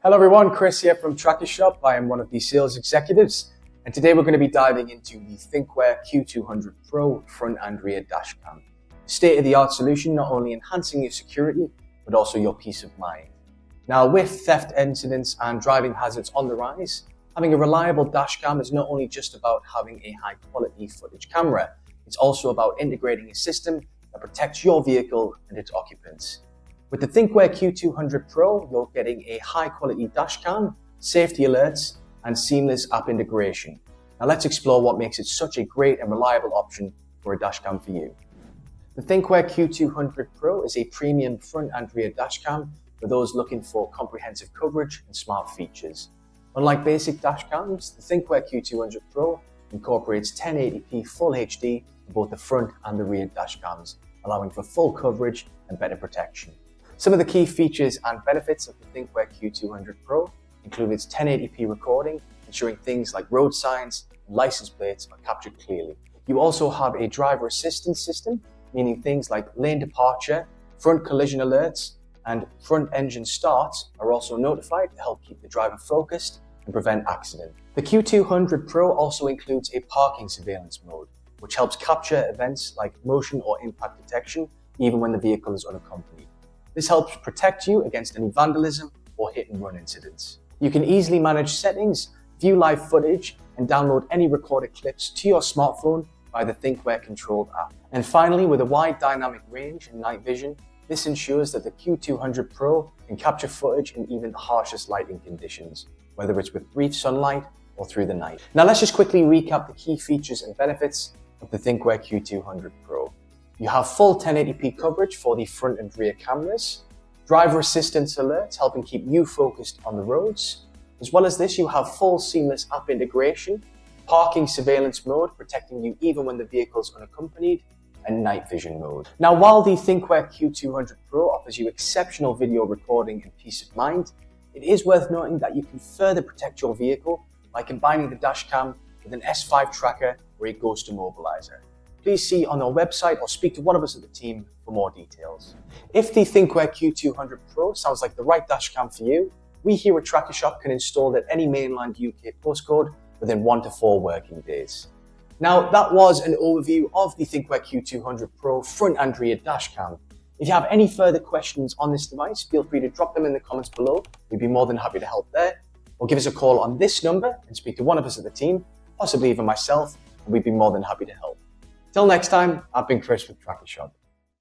Hello everyone, Chris here from Trackershop. I am one of the sales executives, and today we're going to be diving into the Thinkware Q200 Pro front and rear dash cam. State-of-the-art solution, not only enhancing your security, but also your peace of mind. Now, with theft incidents and driving hazards on the rise, having a reliable dash cam is not only just about having a high quality footage camera, it's also about integrating a system that protects your vehicle and its occupants. With the Thinkware Q200 Pro, you're getting a high-quality dash cam, safety alerts, and seamless app integration. Now let's explore what makes it such a great and reliable option for a dash cam for you. The Thinkware Q200 Pro is a premium front and rear dash cam for those looking for comprehensive coverage and smart features. Unlike basic dash cams, the Thinkware Q200 Pro incorporates 1080p Full HD for both the front and the rear dash cams, allowing for full coverage and better protection. Some of the key features and benefits of the Thinkware Q200 Pro include its 1080p recording, ensuring things like road signs and license plates are captured clearly. You also have a driver assistance system, meaning things like lane departure, front collision alerts, and front engine starts are also notified to help keep the driver focused and prevent accident. The Q200 Pro also includes a parking surveillance mode, which helps capture events like motion or impact detection even when the vehicle is unaccompanied. This helps protect you against any vandalism or hit and run incidents. You can easily manage settings, view live footage, and download any recorded clips to your smartphone via the Thinkware controlled app. And finally, with a wide dynamic range and night vision, this ensures that the Q200 Pro can capture footage in even the harshest lighting conditions, whether it's with brief sunlight or through the night. Now let's just quickly recap the key features and benefits of the Thinkware Q200 Pro. You have full 1080p coverage for the front and rear cameras, driver assistance alerts helping keep you focused on the roads. As well as this, you have full seamless app integration, parking surveillance mode protecting you even when the vehicle is unaccompanied, and night vision mode. Now, while the Thinkware Q200 Pro offers you exceptional video recording and peace of mind, it is worth noting that you can further protect your vehicle by combining the dash cam with an S5 tracker or a ghost immobilizer. Please see on our website or speak to one of us at the team for more details. If the Thinkware Q200 Pro sounds like the right dash cam for you, we here at Trackershop can install it at any mainland UK postcode within 1 to 4 working days. Now, that was an overview of the Thinkware Q200 Pro front and rear dash cam. If you have any further questions on this device, feel free to drop them in the comments below. We'd be more than happy to help there. Or give us a call on this number and speak to one of us at the team, possibly even myself, and we'd be more than happy to help. Till next time, I've been Chris with Trackershop.